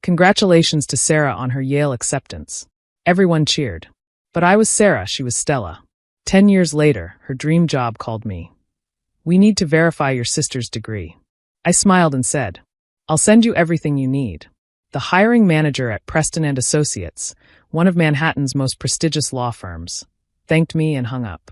Congratulations to Sarah on her Yale acceptance. Everyone cheered. But I was Sarah, she was Stella. 10 years later, her dream job called me. We need to verify your sister's degree. I smiled and said, I'll send you everything you need. The hiring manager at Preston Associates, one of Manhattan's most prestigious law firms, thanked me and hung up.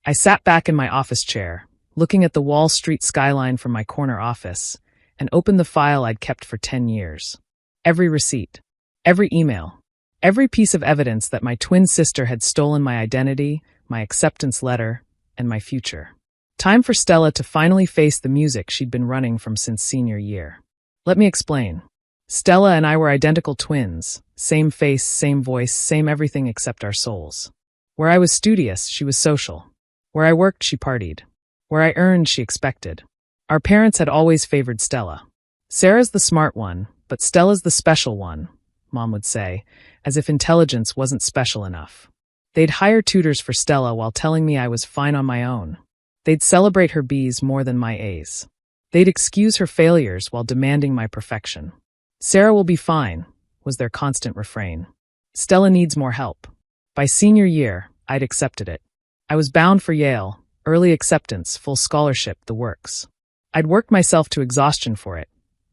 I sat back in my office chair, looking at the Wall Street skyline from my corner office, and opened the file I'd kept for 10 years. Every receipt, every email, every piece of evidence that my twin sister had stolen my identity, my acceptance letter, and my future. Time for Stella to finally face the music she'd been running from since senior year. Let me explain. Stella and I were identical twins, same face, same voice, same everything except our souls. Where I was studious, she was social. Where I worked, she partied. Where I earned, she expected. Our parents had always favored Stella. Sarah's the smart one, but Stella's the special one, Mom would say, as if intelligence wasn't special enough. They'd hire tutors for Stella while telling me I was fine on my own. They'd celebrate her B's more than my A's. They'd excuse her failures while demanding my perfection. Sarah will be fine, was their constant refrain. Stella needs more help. By senior year, I'd accepted it. I was bound for Yale, early acceptance, full scholarship, the works. I'd worked myself to exhaustion for it.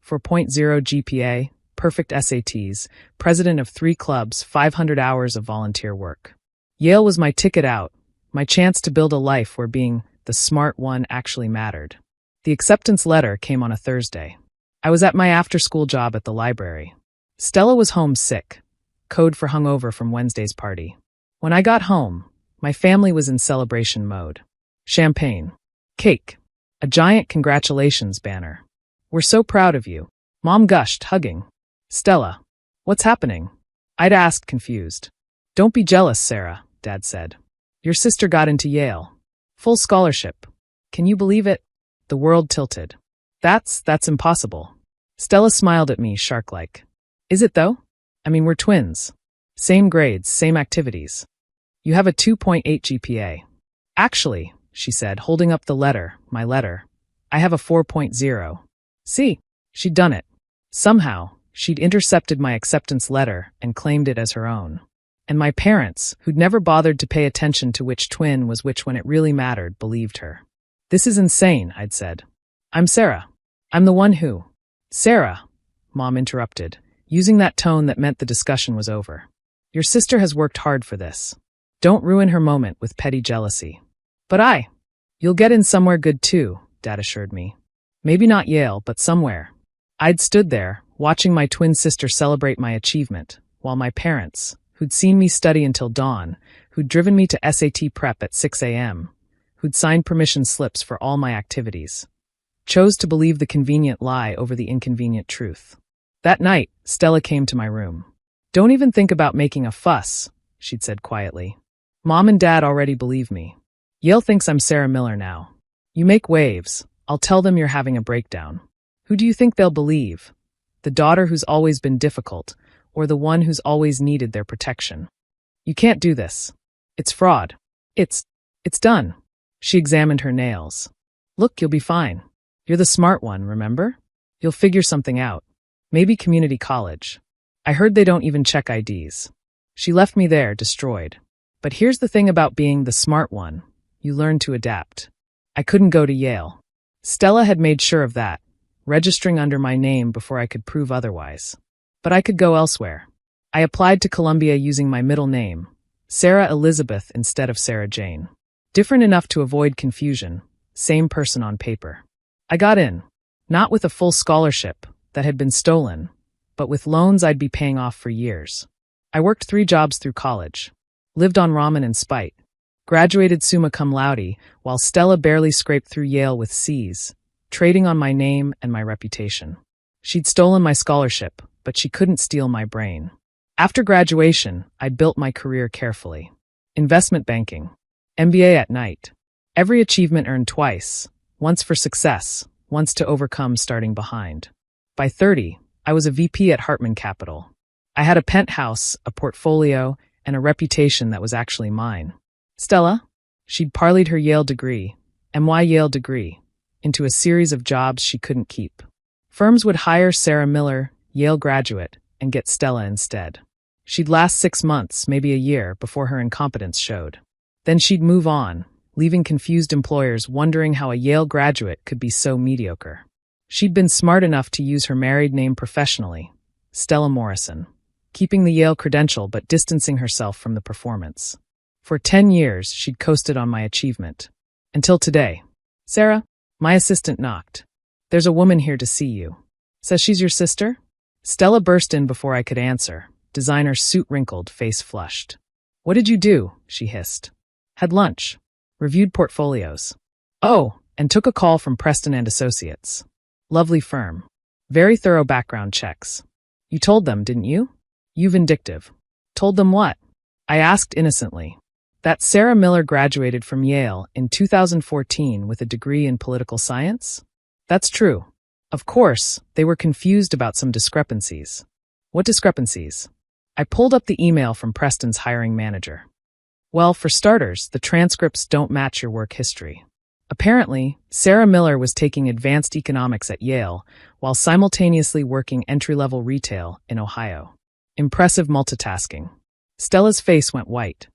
4.0 GPA, perfect SATs, president of 3 clubs, 500 hours of volunteer work. Yale was my ticket out, my chance to build a life where being the smart one actually mattered. The acceptance letter came on a Thursday. I was at my after-school job at the library. Stella was home sick, code for hungover from Wednesday's party. When I got home, my family was in celebration mode. Champagne, cake, a giant congratulations banner. We're so proud of you. Mom gushed, hugging. Stella, what's happening? I'd asked, confused. Don't be jealous, Sarah, Dad said. Your sister got into Yale. Full scholarship. Can you believe it? The world tilted. That's impossible. Stella smiled at me, shark-like. Is it though? I mean, we're twins. Same grades, same activities. You have a 2.8 GPA. Actually, she said, holding up the letter, my letter, I have a 4.0. See, she'd done it. Somehow, she'd intercepted my acceptance letter and claimed it as her own. And my parents, who'd never bothered to pay attention to which twin was which when it really mattered, believed her. This is insane, I'd said. I'm Sarah. I'm the one who… Sarah, Mom interrupted, using that tone that meant the discussion was over. Your sister has worked hard for this. Don't ruin her moment with petty jealousy. But you'll get in somewhere good too, Dad assured me. Maybe not Yale, but somewhere. I'd stood there, watching my twin sister celebrate my achievement, while my parents, who'd seen me study until dawn, who'd driven me to SAT prep at 6 a.m., who'd signed permission slips for all my activities, chose to believe the convenient lie over the inconvenient truth. That night, Stella came to my room. Don't even think about making a fuss, she'd said quietly. Mom and Dad already believe me. Yale thinks I'm Sarah Miller now. You make waves. I'll tell them you're having a breakdown. Who do you think they'll believe? The daughter who's always been difficult, or the one who's always needed their protection? You can't do this. It's fraud. It's done. She examined her nails. Look, you'll be fine. You're the smart one, remember? You'll figure something out. Maybe community college. I heard they don't even check IDs. She left me there, destroyed. But here's the thing about being the smart one. You learn to adapt. I couldn't go to Yale. Stella had made sure of that, registering under my name before I could prove otherwise. But I could go elsewhere. I applied to Columbia using my middle name, Sarah Elizabeth instead of Sarah Jane. Different enough to avoid confusion, same person on paper. I got in, not with a full scholarship that had been stolen, but with loans I'd be paying off for years. I worked 3 jobs through college, lived on ramen and spite, graduated summa cum laude, while Stella barely scraped through Yale with C's, trading on my name and my reputation. She'd stolen my scholarship, but she couldn't steal my brain. After graduation, I'd built my career carefully. Investment banking, MBA at night. Every achievement earned twice, once for success, once to overcome starting behind. By 30, I was a VP at Hartman Capital. I had a penthouse, a portfolio, and a reputation that was actually mine. Stella? She'd parlayed her Yale degree, MY Yale degree, into a series of jobs she couldn't keep. Firms would hire Sarah Miller, Yale graduate, and get Stella instead. She'd last 6 months, maybe a year, before her incompetence showed. Then she'd move on, leaving confused employers wondering how a Yale graduate could be so mediocre. She'd been smart enough to use her married name professionally, Stella Morrison, keeping the Yale credential but distancing herself from the performance. For 10 years, she'd coasted on my achievement. Until today. "Sarah," my assistant knocked. "There's a woman here to see you." "Says she's your sister?" Stella burst in before I could answer, designer suit wrinkled, face flushed. "What did you do?" she hissed. "Had lunch. Reviewed portfolios. Oh, and took a call from Preston Associates. Lovely firm. Very thorough background checks. You told them, didn't you?" "You vindictive." "Told them what?" I asked innocently. "That Sarah Miller graduated from Yale in 2014 with a degree in political science?" "That's true." Of course, they were confused about some discrepancies. "What discrepancies?" I pulled up the email from Preston's hiring manager. "Well, for starters, the transcripts don't match your work history. Apparently, Sarah Miller was taking advanced economics at Yale while simultaneously working entry-level retail in Ohio. Impressive multitasking." Stella's face went white.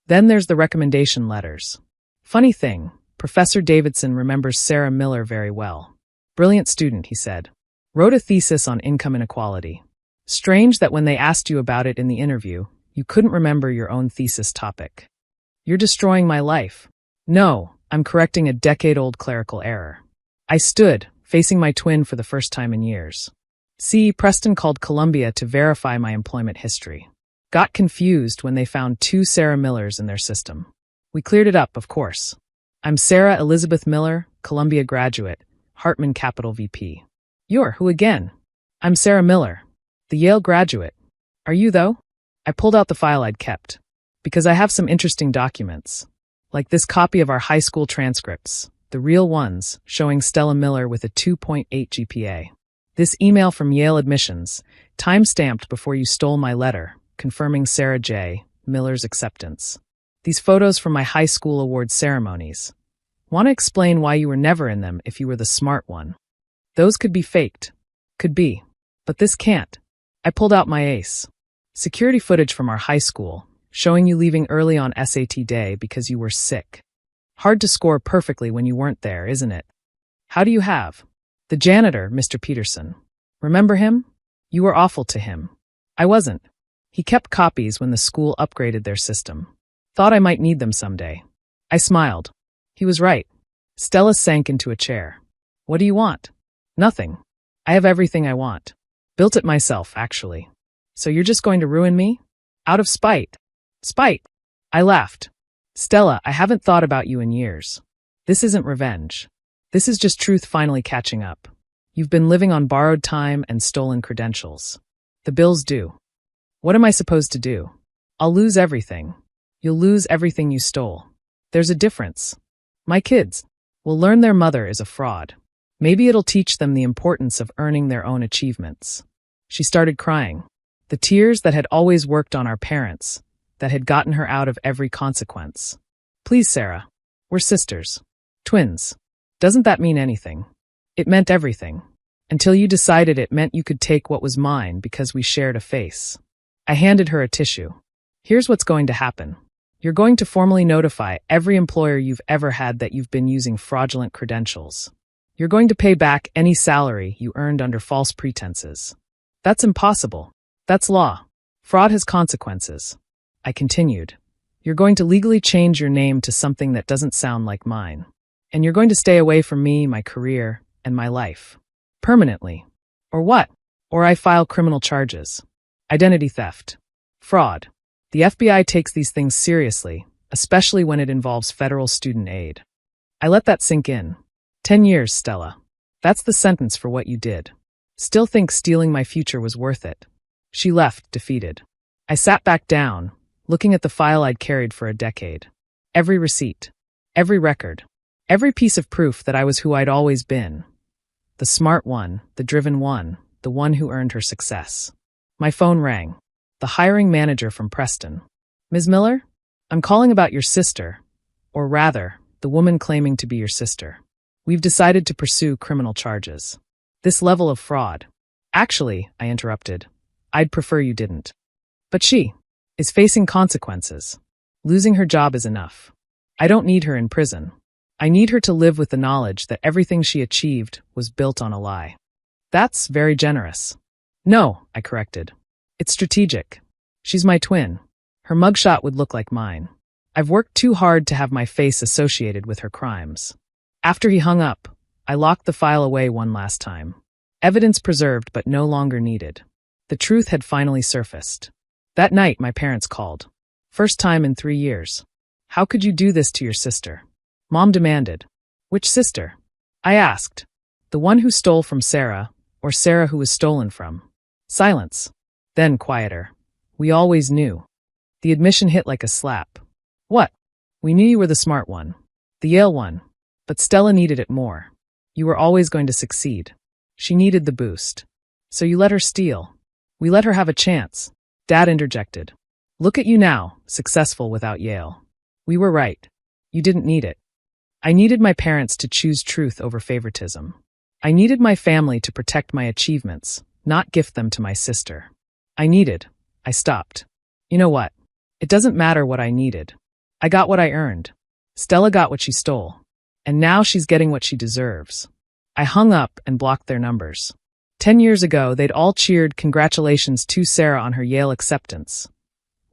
"Then there's the recommendation letters. Funny thing, Professor Davidson remembers Sarah Miller very well. Brilliant student, he said. Wrote a thesis on income inequality. Strange that when they asked you about it in the interview, you couldn't remember your own thesis topic. You're destroying my life." "No, I'm correcting a decade-old clerical error." I stood, facing my twin for the first time in years. "See, Preston called Columbia to verify my employment history. Got confused when they found 2 Sarah Millers in their system. We cleared it up, of course. I'm Sarah Elizabeth Miller, Columbia graduate, Hartman Capital VP. You're who again?" "I'm Sarah Miller, the Yale graduate. Are you, though?" I pulled out the file I'd kept. "Because I have some interesting documents. Like this copy of our high school transcripts, the real ones, showing Stella Miller with a 2.8 GPA. This email from Yale admissions, time-stamped before you stole my letter, confirming Sarah J. Miller's acceptance. These photos from my high school award ceremonies. Want to explain why you were never in them if you were the smart one. Those could be faked. Could be. But this can't." I pulled out my ace. Security footage from our high school, showing you leaving early on SAT day because you were sick. Hard to score perfectly when you weren't there, isn't it? "How do you have?" "The janitor, Mr. Peterson. Remember him? You were awful to him." "I wasn't. He kept copies when the school upgraded their system. Thought I might need them someday." I smiled. He was right. Stella sank into a chair. "What do you want?" "Nothing. I have everything I want. Built it myself, actually." "So you're just going to ruin me?" "Out of spite." "Spite?" I laughed. "Stella, I haven't thought about you in years. This isn't revenge. This is just truth finally catching up. You've been living on borrowed time and stolen credentials. The bill's due. What am I supposed to do? I'll lose everything. You'll lose everything you stole. There's a difference. My kids will learn their mother is a fraud. Maybe it'll teach them the importance of earning their own achievements." She started crying. The tears that had always worked on our parents, that had gotten her out of every consequence. "Please, Sarah. We're sisters. Twins. Doesn't that mean anything?" "It meant everything. Until you decided it meant you could take what was mine because we shared a face." I handed her a tissue. "Here's what's going to happen. You're going to formally notify every employer you've ever had that you've been using fraudulent credentials. You're going to pay back any salary you earned under false pretenses." "That's impossible. That's law. Fraud has consequences." I continued. "You're going to legally change your name to something that doesn't sound like mine. And you're going to stay away from me, my career, and my life. Permanently. Or what? Or I file criminal charges. Identity theft. Fraud. The FBI takes these things seriously, especially when it involves federal student aid." I let that sink in. 10 years, Stella. That's the sentence for what you did. Still think stealing my future was worth it." She left, defeated. I sat back down, looking at the file I'd carried for a decade. Every receipt. Every record. Every piece of proof that I was who I'd always been. The smart one, the driven one, the one who earned her success. My phone rang. The hiring manager from Preston. "Ms. Miller? I'm calling about your sister. Or rather, the woman claiming to be your sister. We've decided to pursue criminal charges. This level of fraud." "Actually," I interrupted, I'd prefer you didn't. But she is facing consequences. Losing her job is enough. I don't need her in prison. I need her to live with the knowledge that everything she achieved was built on a lie. That's very generous. No, I corrected. It's strategic. She's my twin. Her mugshot would look like mine. I've worked too hard to have my face associated with her crimes. After he hung up, I locked the file away one last time. Evidence preserved but no longer needed. The truth had finally surfaced. That night, my parents called. First time in 3 years. How could you do this to your sister? Mom demanded. Which sister? I asked. The one who stole from Sarah, or Sarah who was stolen from? Silence. Then quieter. We always knew. The admission hit like a slap. What? We knew you were the smart one. The Yale one. But Stella needed it more. You were always going to succeed. She needed the boost. So you let her steal. We let her have a chance. Dad interjected. Look at you now, successful without Yale. We were right. You didn't need it. I needed my parents to choose truth over favoritism. I needed my family to protect my achievements, not gift them to my sister. I stopped. You know what? It doesn't matter what I needed. I got what I earned. Stella got what she stole. And now she's getting what she deserves. I hung up and blocked their numbers. 10 years ago, they'd all cheered congratulations to Sarah on her Yale acceptance,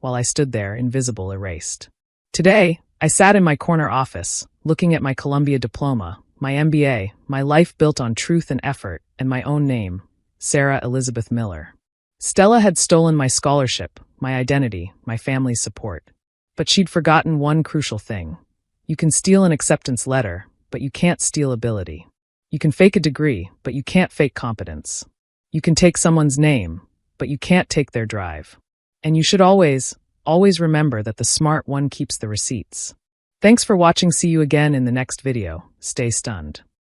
while I stood there, invisible, erased. Today, I sat in my corner office, looking at my Columbia diploma, my MBA, my life built on truth and effort, and my own name, Sarah Elizabeth Miller. Stella had stolen my scholarship, my identity, my family's support. But she'd forgotten one crucial thing. You can steal an acceptance letter, but you can't steal ability. You can fake a degree, but you can't fake competence. You can take someone's name, but you can't take their drive. And you should always remember that the smart one keeps the receipts. Thanks for watching. See you again in the next video. Stay stunned.